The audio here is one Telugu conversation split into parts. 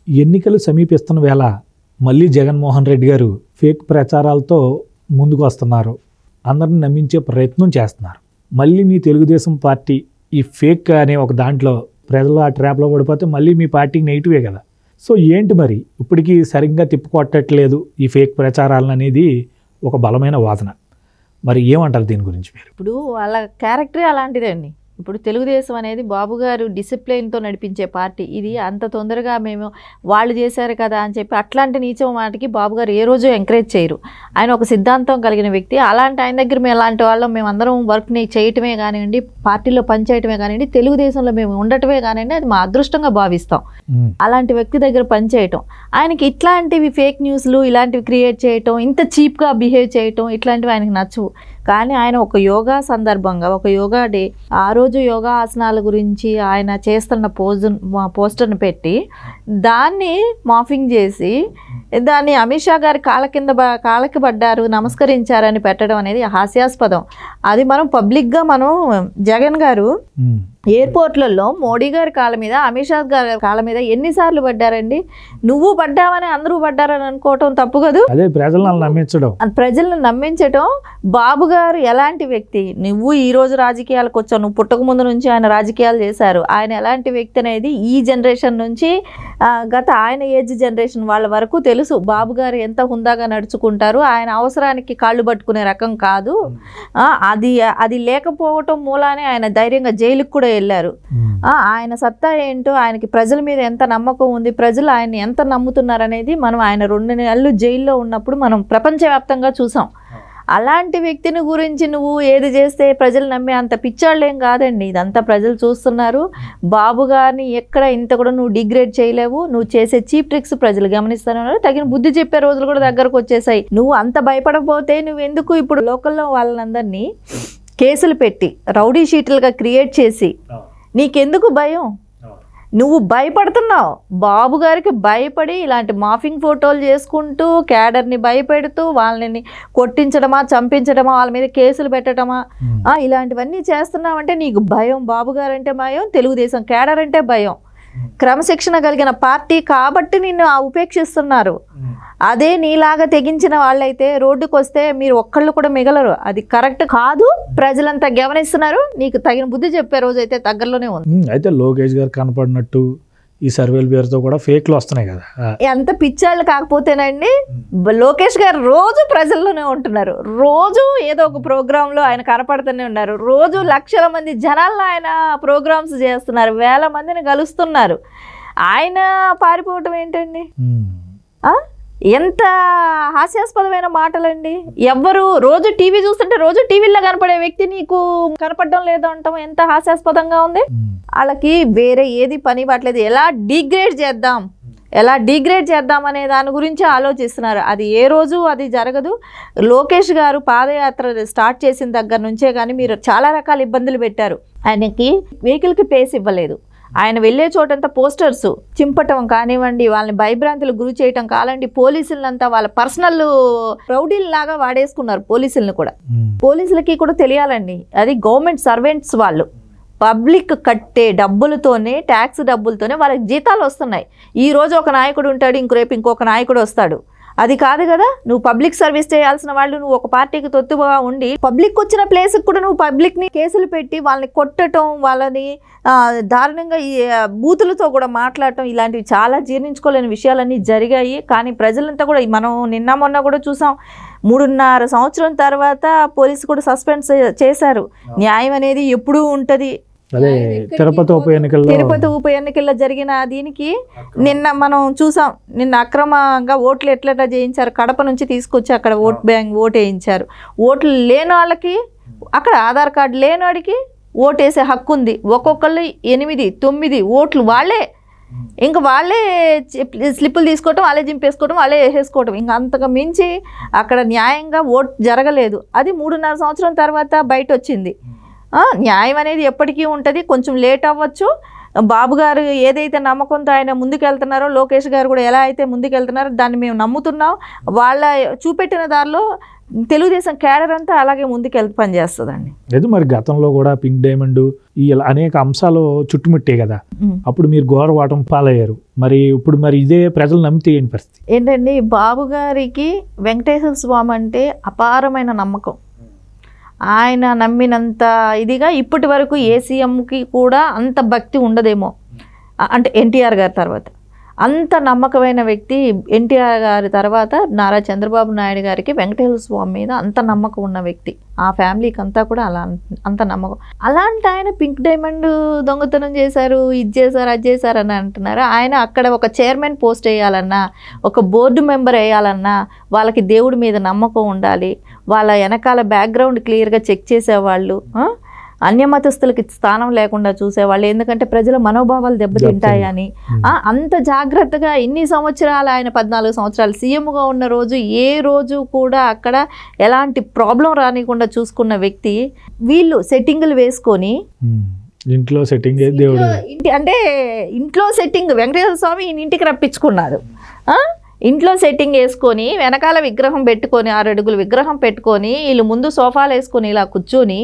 ఎన్నికలు సమీపిస్తున్న వేళ మళ్ళీ జగన్మోహన్ రెడ్డి గారు ఫేక్ ప్రచారాలతో ముందుకు వస్తున్నారు. అందరిని నమ్మించే ప్రయత్నం చేస్తున్నారు. మళ్ళీ మీ తెలుగుదేశం పార్టీ ఈ ఫేక్ అనే ఒక దాంట్లో ప్రజలు ఆ ట్రాప్లో పడిపోతే మళ్ళీ మీ పార్టీకి నెగిటివే కదా. సో ఏంటి మరి ఇప్పటికీ సరిగ్గా తిప్పుకొట్టట్లేదు ఈ ఫేక్ ప్రచారాలను అనేది ఒక బలమైన వాదన. మరి ఏమంటారు దీని గురించి మీరు? ఇప్పుడు వాళ్ళ క్యారెక్టరే అలాంటిదండి. ఇప్పుడు తెలుగుదేశం అనేది బాబు గారు డిసిప్లిన్తో నడిపించే పార్టీ. ఇది అంత తొందరగా మేము వాళ్ళు చేశారు కదా అని చెప్పి అట్లాంటి నీచం మాటకి బాబు గారు ఏ రోజు ఎంకరేజ్ చేయరు. ఆయన ఒక సిద్ధాంతం కలిగిన వ్యక్తి. అలాంటి ఆయన దగ్గర మేము అలాంటి వాళ్ళం మేమందరం వర్క్ని చేయటమే కానివ్వండి, పార్టీలో పనిచేయటమే కానివ్వండి, తెలుగుదేశంలో మేము ఉండటమే కానివ్వండి, అది మా అదృష్టంగా భావిస్తాం. అలాంటి వ్యక్తి దగ్గర పనిచేయటం, ఆయనకి ఇట్లాంటివి ఫేక్ న్యూస్లు ఇలాంటివి క్రియేట్ చేయటం, ఇంత చీప్గా బిహేవ్ చేయటం ఇట్లాంటివి ఆయనకి నచ్చవు. కానీ ఆయన ఒక యోగా సందర్భంగా ఒక యోగా డే ఆ రోజు యోగా ఆసనాల గురించి ఆయన చేస్తున్న పోస్టర్ని పెట్టి దాన్ని మాఫింగ్ చేసి దాన్ని అమిత్ షా గారి కాళ్ళకి పడ్డారు, నమస్కరించారని పెట్టడం అనేది హాస్యాస్పదం. అది మనం పబ్లిక్గా మనం జగన్ గారు ఎయిర్పోర్ట్లలో మోడీ గారి కాళ్ళ మీద అమిత్ షా గారి కాళ్ళ మీద ఎన్నిసార్లు పడ్డారండి? నువ్వు పడ్డావని అందరూ పడ్డారని అనుకోవటం తప్పు కదా. అదే ప్రజలను నమ్మించడం. బాబు గారు ఎలాంటి వ్యక్తి? నువ్వు ఈ రోజు రాజకీయాలకు వచ్చావు, నువ్వు పుట్టక ముందు నుంచి ఆయన రాజకీయాలు చేశారు. ఆయన ఎలాంటి వ్యక్తి అనేది ఈ జనరేషన్ నుంచి గత ఆయన ఏజ్ జనరేషన్ వాళ్ళ వరకు తెలుసు. బాబు గారు ఎంత హుందాగా నడుచుకుంటారు. ఆయన అవసరానికి కాళ్ళు పట్టుకునే రకం కాదు. అది లేకపోవటం మూలానే ఆయన ధైర్యంగా జైలుకు కూడా వెళ్ళారు. ఆయన సత్తా ఏంటో, ఆయనకి ప్రజల మీద ఎంత నమ్మకం ఉంది, ప్రజలు ఆయన ఎంత నమ్ముతున్నారు అనేది మనం ఆయన 2 నెలలు జైల్లో ఉన్నప్పుడు మనం ప్రపంచవ్యాప్తంగా చూసాం. అలాంటి వ్యక్తిని గురించి నువ్వు ఏది చేస్తే ప్రజలు నమ్మే అంత పిచ్చాళ్ళు ఏం కాదండి. ఇదంతా ప్రజలు చూస్తున్నారు. బాబు గారిని ఎక్కడ ఇంత కూడా నువ్వు డిగ్రేడ్ చేయలేవు. నువ్వు చేసే చీప్ ట్రిక్స్ ప్రజలు గమనిస్తున్నారు. తగిన బుద్ధి చెప్పే రోజులు కూడా దగ్గరకు వచ్చేసాయి. నువ్వు అంత భయపడకపోతే నువ్వెందుకు ఇప్పుడు లోకల్లో వాళ్ళందరినీ కేసులు పెట్టి రౌడీ షీట్లుగా క్రియేట్ చేసి నీకెందుకు భయం? నువ్వు భయపడుతున్నావు. బాబు గారికి భయపడి ఇలాంటి మాఫింగ్ ఫోటోలు చేసుకుంటూ క్యాడర్ని భయపెడుతూ వాళ్ళని కొట్టించడమా, చంపించడమా, వాళ్ళ మీద కేసులు పెట్టడమా, ఇలాంటివన్నీ చేస్తున్నావంటే నీకు భయం. బాబు గారు అంటే భయం, తెలుగుదేశం క్యాడర్ అంటే భయం. క్రమశిక్షణ కలిగిన పార్టీ కాబట్టి నిన్ను ఉపేక్షిస్తున్నారు. అదే నీలాగా తెగించిన వాళ్ళైతే రోడ్డుకు వస్తే మీరు ఒక్కళ్ళు కూడా మిగలరు. అది కరెక్ట్ కాదు. ప్రజలంతా గమనిస్తున్నారు. నీకు తగిన బుద్ధి చెప్పే రోజు అయితే దగ్గరలోనే ఉంది. అయితే లోకేష్ గారు కనపడినట్టు ఈ సర్వేల పేరుతో కూడా ఫేక్లు వస్తున్నాయి కదా. ఎంత పిచ్చాళ్ళు కాకపోతేనండి, లోకేష్ గారు రోజు ప్రజల్లోనే ఉంటున్నారు. రోజు ఏదో ఒక ప్రోగ్రాంలో ఆయన కనపడుతూనే ఉన్నారు. రోజు లక్షల మంది జనాల్లో ఆయన ప్రోగ్రామ్స్ చేస్తున్నారు. వేల మందిని కలుస్తున్నారు. ఆయన పారిపోవటం ఏంటండి? ఎంత హాస్యాస్పదమైన మాటలండి. ఎవ్వరు రోజు టీవీ చూస్తుంటే రోజు టీవీలో కనపడే వ్యక్తి నీకు కనపడడం లేదు అంటాం. ఎంత హాస్యాస్పదంగా ఉంది. వాళ్ళకి వేరే ఏది పని పట్టలేదు. ఎలా డిగ్రేడ్ చేద్దాం అనే దాని గురించి ఆలోచిస్తున్నారు. అది ఏ రోజు అది జరగదు. లోకేష్ గారు పాదయాత్ర స్టార్ట్ చేసిన దగ్గర నుంచే కానీ మీరు చాలా రకాల ఇబ్బందులు పెట్టారు. ఆయనకి వెహికల్కి ప్లేస్ ఇవ్వలేదు. ఆయన వెళ్ళే చోటంతా పోస్టర్స్ చింపటం కానివ్వండి, వాళ్ళని భయభ్రాంతులకు గురి చేయటం కానివ్వండి, పోలీసులంతా వాళ్ళ పర్సనల్ రౌడీల్లాగా వాడేసుకున్నారు. పోలీసులను కూడా, పోలీసులకి కూడా తెలియాలండి, అది గవర్నమెంట్ సర్వెంట్స్. వాళ్ళు పబ్లిక్ కట్టే డబ్బులతోనే, ట్యాక్స్ డబ్బులతోనే వాళ్ళకి జీతాలు వస్తున్నాయి. ఈ రోజు ఒక నాయకుడు ఉంటాడు, రేపు ఇంకొక నాయకుడు వస్తాడు. అది కాదు కదా. నువ్వు పబ్లిక్ సర్వీస్ చేయాల్సిన వాళ్ళు నువ్వు ఒక పార్టీకి తొత్తుగా ఉండి పబ్లిక్ వచ్చిన ప్లేస్కి కూడా నువ్వు పబ్లిక్ని కేసులు పెట్టి వాళ్ళని కొట్టడం, వాళ్ళని దారుణంగా ఈ బూతులతో కూడా మాట్లాడటం, ఇలాంటివి చాలా జీర్ణించుకోలేని విషయాలన్నీ జరిగాయి. కానీ ప్రజలంతా కూడా మనం నిన్న మొన్న కూడా చూసాం. 3.5 సంవత్సరం తర్వాత పోలీసు కూడా సస్పెండ్ చేశారు. న్యాయం అనేది ఎప్పుడూ ఉంటుంది. తిరుపతి ఉప ఎన్నికల్లో జరిగిన దీనికి నిన్న మనం చూసాం. నిన్న అక్రమంగా ఓట్లు ఎట్లా చేయించారు. కడప నుంచి తీసుకొచ్చి అక్కడ ఓటు వేయించారు. ఓట్లు లేని వాళ్ళకి, అక్కడ ఆధార్ కార్డు లేని వాడికి ఓటేసే హక్కు ఉంది. ఒక్కొక్కళ్ళు 8, 9 ఓట్లు వాళ్ళే, ఇంకా వాళ్ళే స్లిప్పులు తీసుకోవటం, వాళ్ళే జింపేసుకోవటం, వాళ్ళే వేసేసుకోవటం. ఇంకా అంతకు మించి అక్కడ న్యాయంగా ఓటు జరగలేదు. అది 3.5 సంవత్సరం తర్వాత బయట వచ్చింది. న్యాయం అనేది ఎప్పటికీ ఉంటుంది. కొంచెం లేట్ అవ్వచ్చు, బాబు గారు ఏదైతే నమ్మకంతో ఆయన ముందుకెళ్తున్నారో, లోకేష్ గారు కూడా ఎలా అయితే ముందుకెళ్తున్నారో దాన్ని మేము నమ్ముతున్నాం. వాళ్ళ చూపెట్టిన దారిలో తెలుగుదేశం క్యాడర్ అంతా అలాగే ముందుకెళ్తూ పనిచేస్తుందండి. లేదు మరి గతంలో కూడా పింక్ డైమండ్ ఈ అనేక అంశాలు చుట్టుముట్టే కదా, అప్పుడు మీరు ఘోర వాటం పాలయ్యారు. మరి ఇప్పుడు మరి ఇదే ప్రజలు నమ్మితే ఏంటి పరిస్థితి? ఏంటండి, బాబు గారికి వెంకటేశ్వర స్వామి అంటే అపారమైన నమ్మకం. ఆయన నమ్మినంత ఇదిగా ఇప్పటి వరకు ఏ సీఎంకి కూడా అంత భక్తి ఉండదేమో, అంటే ఎన్టీఆర్ గారి తర్వాత అంత నమ్మకమైన వ్యక్తి ఎన్టీఆర్ గారి తర్వాత నారా చంద్రబాబు నాయుడు గారికి వెంకటేశ్వర స్వామి మీద అంత నమ్మకం ఉన్న వ్యక్తి. ఆ ఫ్యామిలీకి అంతా కూడా అంత నమ్మకం. అలాంటి ఆయన పింక్ డైమండ్ దొంగతనం చేశారు, ఇది చేశారు, అది చేశారు అని అంటున్నారు. ఆయన అక్కడ ఒక చైర్మన్ పోస్ట్ వేయాలన్నా, ఒక బోర్డు మెంబర్ వేయాలన్నా వాళ్ళకి దేవుడి మీద నమ్మకం ఉండాలి. వాళ్ళ వెనకాల బ్యాక్గ్రౌండ్ క్లియర్గా చెక్ చేసేవాళ్ళు, అన్యమతస్తులకి స్థానం లేకుండా చూసేవాళ్ళు. ఎందుకంటే ప్రజల మనోభావాలు దెబ్బతింటాయని అంత జాగ్రత్తగా ఇన్ని సంవత్సరాలు, ఆయన 14 సంవత్సరాలు సీఎంగా ఉన్న రోజు ఏ రోజు కూడా అక్కడ ఎలాంటి ప్రాబ్లం రానికుండా చూసుకున్న వ్యక్తి. వీళ్ళు సెట్టింగులు వేసుకొని ఇంట్లో సెట్టింగ్ దేవుడు అంటే ఇంట్లో సెట్టింగ్ వెంకటేశ్వర స్వామి ఇంటికి రప్పించుకున్నారు. ఇంట్లో సెట్టింగ్ వేసుకొని వెనకాల విగ్రహం పెట్టుకొని 6 అడుగులు విగ్రహం పెట్టుకొని వీళ్ళు ముందు సోఫాలు వేసుకొని ఇలా కూర్చొని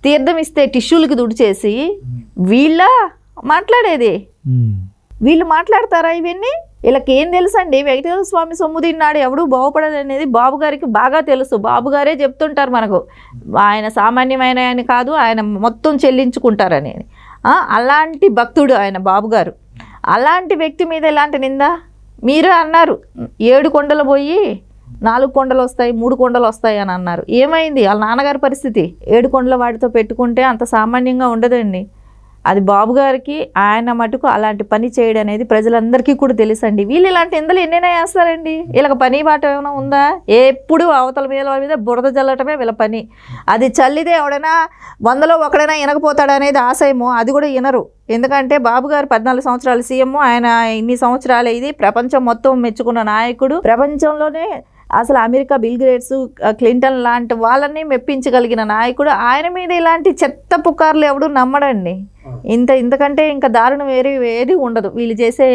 తీర్థం ఇస్తే టిష్యూలకి దుడిచేసి వీళ్ళ మాట్లాడేది. వీళ్ళు మాట్లాడతారా ఇవన్నీ? వీళ్ళకి ఏం తెలుసండి? వెంకటేశ్వర స్వామి సొమ్ము తిన్నాడు ఎవడు బాగుపడదు అనేది బాబు గారికి బాగా తెలుసు. బాబు గారే చెప్తుంటారు మనకు, ఆయన సామాన్యమైన ఆయన కాదు, ఆయన మొత్తం చెల్లించుకుంటారని. అలాంటి భక్తుడు ఆయన బాబు గారు. అలాంటి వ్యక్తి మీద ఎలాంటి నింద? మీరే అన్నారు 7 కొండలు పోయి 4 కొండలు వస్తాయి, 3 కొండలు వస్తాయి అని అన్నారు. ఏమైంది వాళ్ళ నాన్నగారి పరిస్థితి? 7 కొండల వాటితో పెట్టుకుంటే అంత సామాన్యంగా ఉండదండి. అది బాబు గారికి ఆయన మటుకు అలాంటి పని చేయడం అనేది ప్రజలందరికీ కూడా తెలుసండి. వీళ్ళు ఇలాంటి ఇందులో ఎన్నైనా వేస్తారండి. వీళ్ళకి పని బాట ఏమైనా ఉందా? ఎప్పుడు అవతల మీద బురద చల్లటమే వీళ్ళ పని. అది చల్లితే ఎవడైనా 100లో ఒకడైనా వినకపోతాడు అనేది ఆశయమో, అది కూడా వినరు. ఎందుకంటే బాబు గారు 14 సంవత్సరాలు సీఎం, ఆయన ఇన్ని సంవత్సరాలు ఇది ప్రపంచం మొత్తం మెచ్చుకున్న నాయకుడు. ప్రపంచంలోనే అసలు అమెరికా బిల్ గేట్స్, క్లింటన్ లాంటి వాళ్ళని మెప్పించగలిగిన నాయకుడు. ఆయన మీద ఇలాంటి చెత్త పుకార్లు ఎవడు నమ్మడండి. ఇంతకంటే ఇంకా దారుణం ఏది ఉండదు. వీళ్ళు చేసే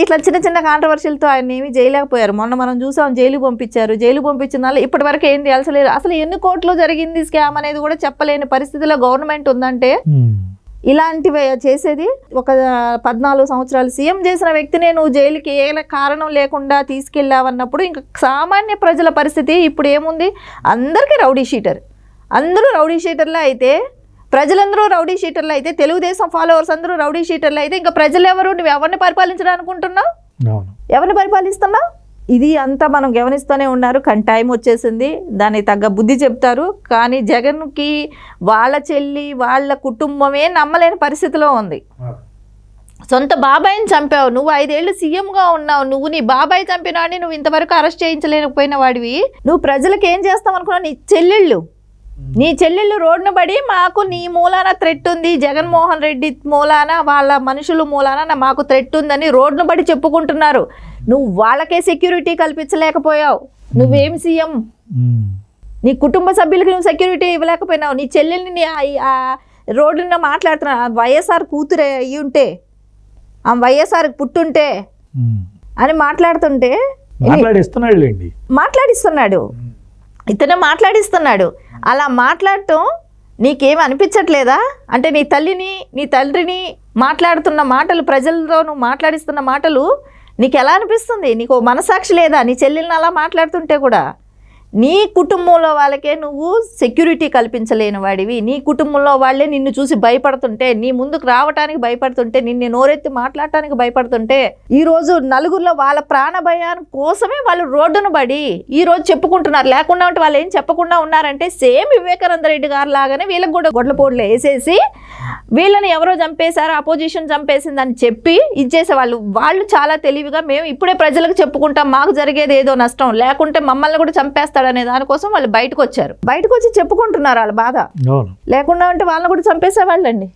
ఇట్లా చిన్న చిన్న కాంట్రవర్షియల్తో ఆయన ఏమీ చేయలేకపోయారు. మొన్న మనం చూసాం, జైలు పంపించారు. జైలు పంపించిన వాళ్ళు ఇప్పటి వరకు ఏం తెలియలేదు. అసలు ఎన్ని కోట్లు జరిగింది స్కామ్ అనేది కూడా చెప్పలేని పరిస్థితిలో గవర్నమెంట్ ఉందంటే ఇలాంటివి చేసేది. ఒక 14 సంవత్సరాలు సీఎం చేసిన వ్యక్తినే నువ్వు జైలుకి ఏ కారణం లేకుండా తీసుకెళ్ళావన్నప్పుడు ఇంకా సామాన్య ప్రజల పరిస్థితి ఇప్పుడు ఏముంది? అందరికీ రౌడీ షీటర్. అందరూ రౌడీ షీటర్లే అయితే, ప్రజలందరూ రౌడీ షీటర్లు అయితే, తెలుగుదేశం ఫాలోవర్స్ అందరూ రౌడీ షీటర్లు అయితే ఇంకా ప్రజలు ఎవరు? నువ్వు ఎవరిని పరిపాలించడానుకుంటున్నావు? ఎవరిని పరిపాలిస్తున్నావు? ఇది అంతా మనం గమనిస్తూనే ఉన్నారు. కానీ టైం వచ్చేసింది, దానికి తగ్గ బుద్ధి చెప్తారు. కానీ జగన్కి వాళ్ళ చెల్లి, వాళ్ళ కుటుంబమే నమ్మలేని పరిస్థితిలో ఉంది. సొంత బాబాయిని చంపావు, నువ్వు 5 ఏళ్ళు సీఎంగా ఉన్నావు, నువ్వు నీ బాబాయ్ చంపినాడిని నువ్వు ఇంతవరకు అరెస్ట్ చేయించలేకపోయిన వాడివి. నువ్వు ప్రజలకు ఏం చేస్తావు అనుకున్నావు? నీ చెల్లెళ్ళు రోడ్డును పడి మాకు నీ మూలాన థ్రెట్ ఉంది, జగన్మోహన్ రెడ్డి మూలాన, వాళ్ళ మనుషుల మూలాన మాకు థ్రెట్ ఉందని రోడ్డును పడి చెప్పుకుంటున్నారు. నువ్వు వాళ్ళకే సెక్యూరిటీ కల్పించలేకపోయావు. నువ్వేం సీఎం? నీ కుటుంబ సభ్యులకి నువ్వు సెక్యూరిటీ ఇవ్వలేకపోయినావు. నీ చెల్లెల్ని రోడ్డున మాట్లాడుతున్నావు. వైఎస్ఆర్ కూతురే అయ్యి ఉంటే, ఆ వైఎస్ఆర్ పుట్టుంటే అని మాట్లాడుతుంటే మాట్లాడిస్తున్నాడు, ఇతనే మాట్లాడిస్తున్నాడు. అలా మాట్లాడటం నీకేం అనిపించట్లేదా? అంటే నీ తల్లిని, నీ తండ్రిని మాట్లాడుతున్న మాటలు, ప్రజలతో నువ్వు మాట్లాడిస్తున్న మాటలు నీకు ఎలా అనిపిస్తుంది? నీకు మనసాక్షి లేదా? నీ చెల్లెల్ని అలా మాట్లాడుతుంటే కూడా నీ కుటుంబంలో వాళ్ళకే నువ్వు సెక్యూరిటీ కల్పించలేని వాడివి. నీ కుటుంబంలో వాళ్ళే నిన్ను చూసి భయపడుతుంటే, నీ ముందుకు రావటానికి భయపడుతుంటే, నిన్ను నోరెత్తి మాట్లాడటానికి భయపడుతుంటే, ఈరోజు నలుగురిలో వాళ్ళ ప్రాణ భయాన్ని కోసమే వాళ్ళు రోడ్డును పడి ఈరోజు చెప్పుకుంటున్నారు. లేకుండా ఉంటే వాళ్ళు ఏం చెప్పకుండా ఉన్నారంటే సేమ్ వివేకానంద రెడ్డి గారు లాగానే వీళ్ళకి కూడా గొడ్లపోట్లు వేసేసి వీళ్ళని ఎవరో చంపేశారు, అపోజిషన్ చంపేసిందని చెప్పి ఇచ్చేసేవాళ్ళు. వాళ్ళు చాలా తెలివిగా మేము ఇప్పుడే ప్రజలకు చెప్పుకుంటాం, మాకు జరిగేది ఏదో నష్టం, లేకుంటే మమ్మల్ని కూడా చంపేస్తాం అనే దానికోసం వాళ్ళు బయటకు వచ్చారు. బయటకు వచ్చి చెప్పుకుంటున్నారు వాళ్ళ బాధ. లేకుండా ఉంటే వాళ్ళని కూడా చంపేసేవాళ్ళండి.